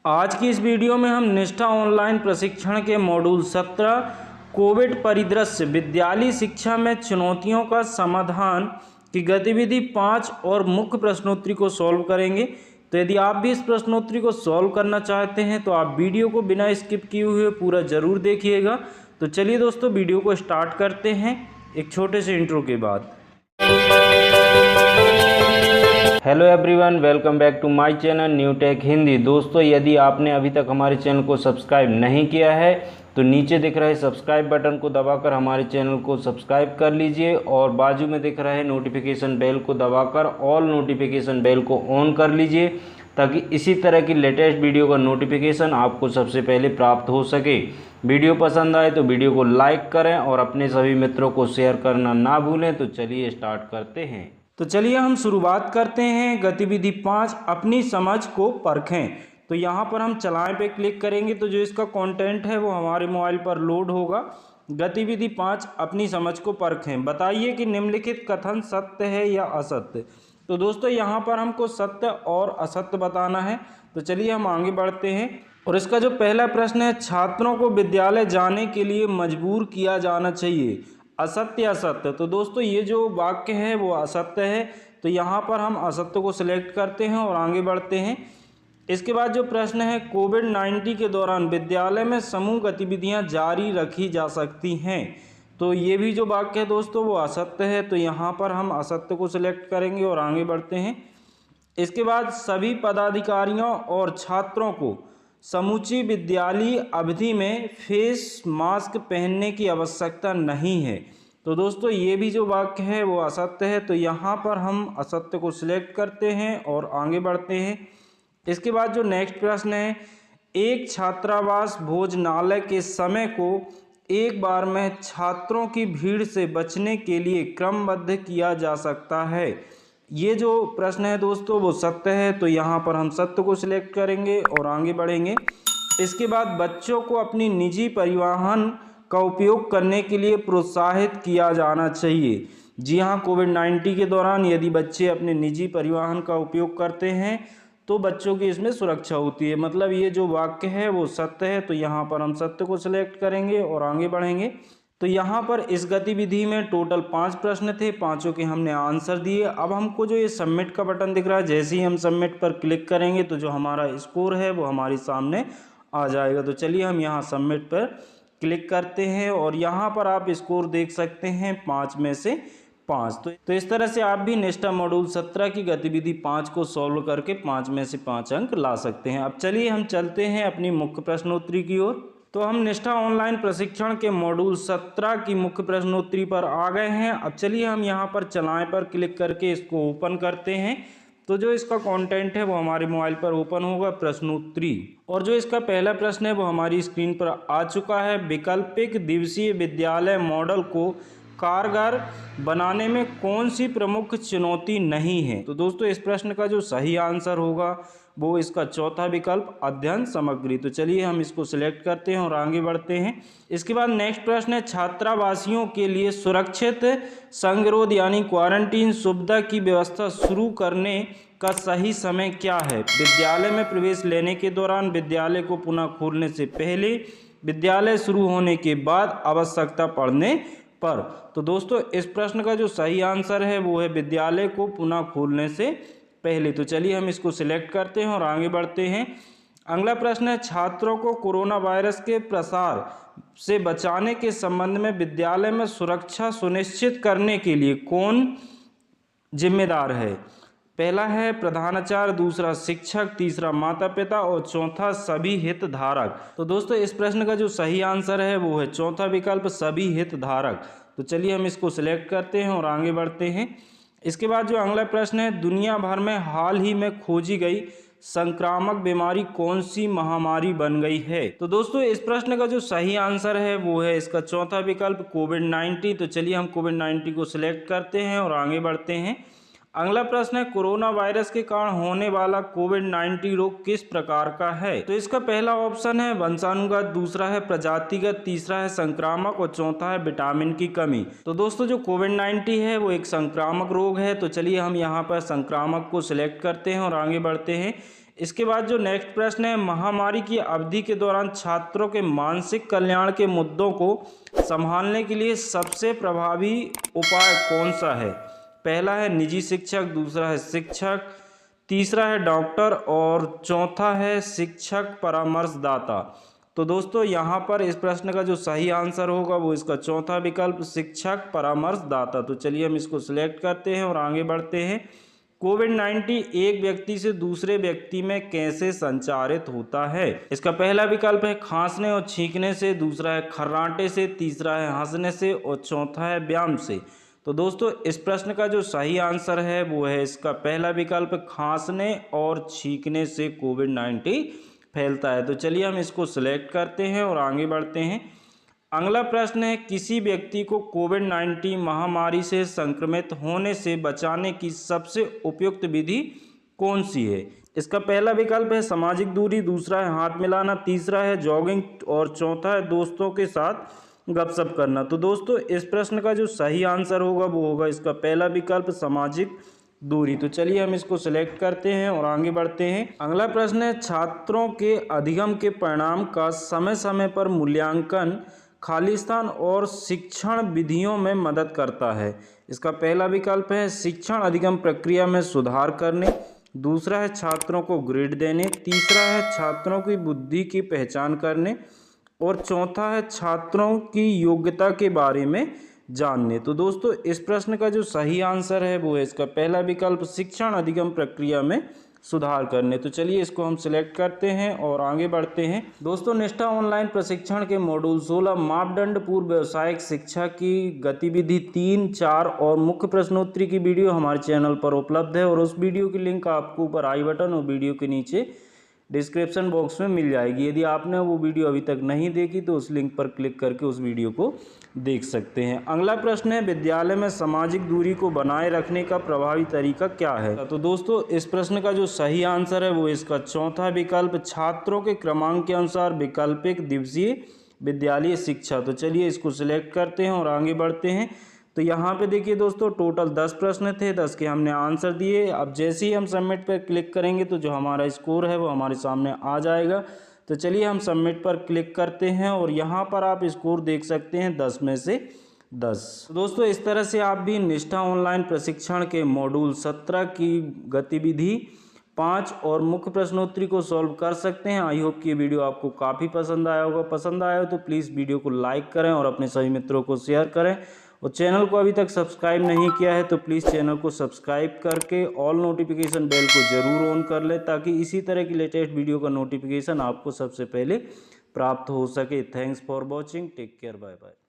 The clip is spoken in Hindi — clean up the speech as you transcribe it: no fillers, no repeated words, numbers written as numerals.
आज की इस वीडियो में हम निष्ठा ऑनलाइन प्रशिक्षण के मॉड्यूल 17 कोविड परिदृश्य विद्यालयी शिक्षा में चुनौतियों का समाधान की गतिविधि 5 और मुख्य प्रश्नोत्तरी को सॉल्व करेंगे। तो यदि आप भी इस प्रश्नोत्तरी को सॉल्व करना चाहते हैं तो आप वीडियो को बिना स्किप किए हुए पूरा ज़रूर देखिएगा। तो चलिए दोस्तों वीडियो को स्टार्ट करते हैं एक छोटे से इंट्रो के बाद। Hello everyone, welcome back to my channel new tech Hindi. दोस्तों यदि आपने अभी तक हमारे चैनल को सब्सक्राइब नहीं किया है तो नीचे दिख रहे सब्सक्राइब बटन को दबाकर हमारे चैनल को सब्सक्राइब कर लीजिए और बाजू में दिख रहे नोटिफिकेशन बेल को दबाकर ऑल नोटिफिकेशन बेल को ऑन कर लीजिए ताकि इसी तरह की लेटेस्ट वीडियो का नोटिफिकेशन आपको सबसे पहले प्राप्त हो सके। वीडियो पसंद आए तो वीडियो को लाइक करें और अपने सभी मित्रों को शेयर करना ना भूलें। तो चलिए स्टार्ट करते हैं। तो चलिए हम शुरुआत करते हैं। गतिविधि 5 अपनी समझ को परखें। तो यहाँ पर हम चलाएं पे क्लिक करेंगे तो जो इसका कंटेंट है वो हमारे मोबाइल पर लोड होगा। गतिविधि 5 अपनी समझ को परखें। बताइए कि निम्नलिखित कथन सत्य है या असत्य। तो दोस्तों यहाँ पर हमको सत्य और असत्य बताना है। तो चलिए हम आगे बढ़ते हैं और इसका जो पहला प्रश्न है, छात्रों को विद्यालय जाने के लिए मजबूर किया जाना चाहिए, असत्य असत्य। तो दोस्तों ये जो वाक्य है वो असत्य है। तो यहाँ पर हम असत्य को सिलेक्ट करते हैं और आगे बढ़ते हैं। इसके बाद जो प्रश्न है, कोविड-19 के दौरान विद्यालय में समूह गतिविधियाँ जारी रखी जा सकती हैं। तो ये भी जो वाक्य है दोस्तों वो असत्य है। तो यहाँ पर हम असत्य को सिलेक्ट करेंगे और आगे बढ़ते हैं। इसके बाद सभी पदाधिकारियों और छात्रों को समूची विद्यालयी अवधि में फेस मास्क पहनने की आवश्यकता नहीं है। तो दोस्तों ये भी जो वाक्य है वो असत्य है। तो यहाँ पर हम असत्य को सिलेक्ट करते हैं और आगे बढ़ते हैं। इसके बाद जो नेक्स्ट प्रश्न है, एक छात्रावास भोजनालय के समय को एक बार में छात्रों की भीड़ से बचने के लिए क्रमबद्ध किया जा सकता है। ये जो प्रश्न है दोस्तों वो सत्य है। तो यहाँ पर हम सत्य को सिलेक्ट करेंगे और आगे बढ़ेंगे। इसके बाद बच्चों को अपनी निजी परिवहन का उपयोग करने के लिए प्रोत्साहित किया जाना चाहिए। जी हाँ, कोविड-19 के दौरान यदि बच्चे अपने निजी परिवहन का उपयोग करते हैं तो बच्चों की इसमें सुरक्षा होती है। मतलब ये जो वाक्य है वो सत्य है। तो यहाँ पर हम सत्य को सिलेक्ट करेंगे और आगे बढ़ेंगे। तो यहाँ पर इस गतिविधि में टोटल 5 प्रश्न थे, पांचों के हमने आंसर दिए। अब हमको जो ये सबमिट का बटन दिख रहा है, जैसे ही हम सबमिट पर क्लिक करेंगे तो जो हमारा स्कोर है वो हमारे सामने आ जाएगा। तो चलिए हम यहाँ सबमिट पर क्लिक करते हैं और यहाँ पर आप स्कोर देख सकते हैं 5 में से 5। तो इस तरह से आप भी निष्ठा मॉड्यूल 17 की गतिविधि 5 को सॉल्व करके 5 में से 5 अंक ला सकते हैं। अब चलिए हम चलते हैं अपनी मुख्य प्रश्नोत्तरी की ओर। तो हम निष्ठा ऑनलाइन प्रशिक्षण के मॉड्यूल 17 की मुख्य प्रश्नोत्तरी पर आ गए हैं। अब चलिए हम यहाँ पर चलाएं पर क्लिक करके इसको ओपन करते हैं। तो जो इसका कंटेंट है वो हमारे मोबाइल पर ओपन होगा, प्रश्नोत्तरी। और जो इसका पहला प्रश्न है वो हमारी स्क्रीन पर आ चुका है। वैकल्पिक दिवसीय विद्यालय मॉडल को कारगर बनाने में कौन सी प्रमुख चुनौती नहीं है। तो दोस्तों इस प्रश्न का जो सही आंसर होगा वो इसका चौथा विकल्प अध्ययन सामग्री। तो चलिए हम इसको सिलेक्ट करते हैं और आगे बढ़ते हैं। इसके बाद नेक्स्ट प्रश्न है, छात्रावासियों के लिए सुरक्षित संगरोध यानी क्वारंटीन सुविधा की व्यवस्था शुरू करने का सही समय क्या है। विद्यालय में प्रवेश लेने के दौरान, विद्यालय को पुनः खोलने से पहले, विद्यालय शुरू होने के बाद, आवश्यकता पड़ने पर। तो दोस्तों इस प्रश्न का जो सही आंसर है वो है विद्यालय को पुनः खोलने से पहले। तो चलिए हम इसको सिलेक्ट करते हैं और आगे बढ़ते हैं। अगला प्रश्न है, छात्रों को कोरोना वायरस के प्रसार से बचाने के संबंध में विद्यालय में सुरक्षा सुनिश्चित करने के लिए कौन जिम्मेदार है। पहला है प्रधानाचार्य, दूसरा शिक्षक, तीसरा माता पिता और चौथा सभी हितधारक। तो दोस्तों इस प्रश्न का जो सही आंसर है वो है चौथा विकल्प सभी हितधारक। तो चलिए हम इसको सिलेक्ट करते हैं और आगे बढ़ते हैं। इसके बाद जो अगला प्रश्न है, दुनिया भर में हाल ही में खोजी गई संक्रामक बीमारी कौन सी महामारी बन गई है। तो दोस्तों इस प्रश्न का जो सही आंसर है वो है इसका चौथा विकल्प कोविड-19। तो चलिए हम कोविड-19 को सिलेक्ट करते हैं और आगे बढ़ते हैं। अगला प्रश्न है, कोरोना वायरस के कारण होने वाला कोविड-19 रोग किस प्रकार का है। तो इसका पहला ऑप्शन है वंशानुगत, दूसरा है प्रजातिगत, तीसरा है संक्रामक और चौथा है विटामिन की कमी। तो दोस्तों जो कोविड-19 है वो एक संक्रामक रोग है। तो चलिए हम यहाँ पर संक्रामक को सिलेक्ट करते हैं और आगे बढ़ते हैं। इसके बाद जो नेक्स्ट प्रश्न है, महामारी की अवधि के दौरान छात्रों के मानसिक कल्याण के मुद्दों को संभालने के लिए सबसे प्रभावी उपाय कौन सा है? पहला है निजी शिक्षक, दूसरा है शिक्षक, तीसरा है डॉक्टर और चौथा है शिक्षक परामर्शदाता। तो दोस्तों यहाँ पर इस प्रश्न का जो सही आंसर होगा वो इसका चौथा विकल्प शिक्षक परामर्शदाता। तो चलिए हम इसको सिलेक्ट करते हैं और आगे बढ़ते हैं। कोविड-19 एक व्यक्ति से दूसरे व्यक्ति में कैसे संचारित होता है? इसका पहला विकल्प है खांसने और छींकने से, दूसरा है खर्राटे से, तीसरा है हंसने से और चौथा है व्यायाम से। तो दोस्तों इस प्रश्न का जो सही आंसर है वो है इसका पहला विकल्प, खांसने और छींकने से कोविड-19 फैलता है। तो चलिए हम इसको सिलेक्ट करते हैं और आगे बढ़ते हैं। अगला प्रश्न है, किसी व्यक्ति को कोविड-19 महामारी से संक्रमित होने से बचाने की सबसे उपयुक्त विधि कौन सी है? इसका पहला विकल्प है सामाजिक दूरी, दूसरा है हाथ मिलाना, तीसरा है जॉगिंग और चौथा है दोस्तों के साथ गपशप करना। तो दोस्तों इस प्रश्न का जो सही आंसर होगा वो होगा इसका पहला विकल्प सामाजिक दूरी। तो चलिए हम इसको सिलेक्ट करते हैं और आगे बढ़ते हैं। अगला प्रश्न है, छात्रों के अधिगम के परिणाम का समय समय पर मूल्यांकन खाली स्थान और शिक्षण विधियों में मदद करता है। इसका पहला विकल्प है शिक्षण अधिगम प्रक्रिया में सुधार करने, दूसरा है छात्रों को ग्रेड देने, तीसरा है छात्रों की बुद्धि की पहचान करने और चौथा है छात्रों की योग्यता के बारे में जानने। तो दोस्तों इस प्रश्न का जो सही आंसर है वो है इसका पहला विकल्प शिक्षण अधिगम प्रक्रिया में सुधार करने। तो चलिए इसको हम सिलेक्ट करते हैं और आगे बढ़ते हैं। दोस्तों निष्ठा ऑनलाइन प्रशिक्षण के मॉड्यूल 16 मापदंड पूर्व व्यावसायिक शिक्षा की गतिविधि 3, 4 और मुख्य प्रश्नोत्तरी की वीडियो हमारे चैनल पर उपलब्ध है और उस वीडियो की लिंक आपको ऊपर आई बटन और वीडियो के नीचे डिस्क्रिप्शन बॉक्स में मिल जाएगी। यदि आपने वो वीडियो अभी तक नहीं देखी तो उस लिंक पर क्लिक करके उस वीडियो को देख सकते हैं। अगला प्रश्न है, विद्यालय में सामाजिक दूरी को बनाए रखने का प्रभावी तरीका क्या है? तो दोस्तों इस प्रश्न का जो सही आंसर है वो इसका चौथा विकल्प छात्रों के क्रमांक के अनुसार वैकल्पिक दिवसीय विद्यालय शिक्षा। तो चलिए इसको सिलेक्ट करते हैं और आगे बढ़ते हैं। तो यहाँ पे देखिए दोस्तों टोटल 10 प्रश्न थे, 10 के हमने आंसर दिए। अब जैसे ही हम सबमिट पर क्लिक करेंगे तो जो हमारा स्कोर है वो हमारे सामने आ जाएगा। तो चलिए हम सबमिट पर क्लिक करते हैं और यहाँ पर आप स्कोर देख सकते हैं 10 में से 10। तो दोस्तों इस तरह से आप भी निष्ठा ऑनलाइन प्रशिक्षण के मॉड्यूल 17 की गतिविधि 5 और मुख्य प्रश्नोत्तरी को सॉल्व कर सकते हैं। आई होप कि ये वीडियो आपको काफ़ी पसंद आया होगा। पसंद आया हो तो प्लीज़ वीडियो को लाइक करें और अपने सभी मित्रों को शेयर करें और चैनल को अभी तक सब्सक्राइब नहीं किया है तो प्लीज़ चैनल को सब्सक्राइब करके ऑल नोटिफिकेशन बेल को ज़रूर ऑन कर लें ताकि इसी तरह की लेटेस्ट वीडियो का नोटिफिकेशन आपको सबसे पहले प्राप्त हो सके। Thanks for watching, take care, bye bye.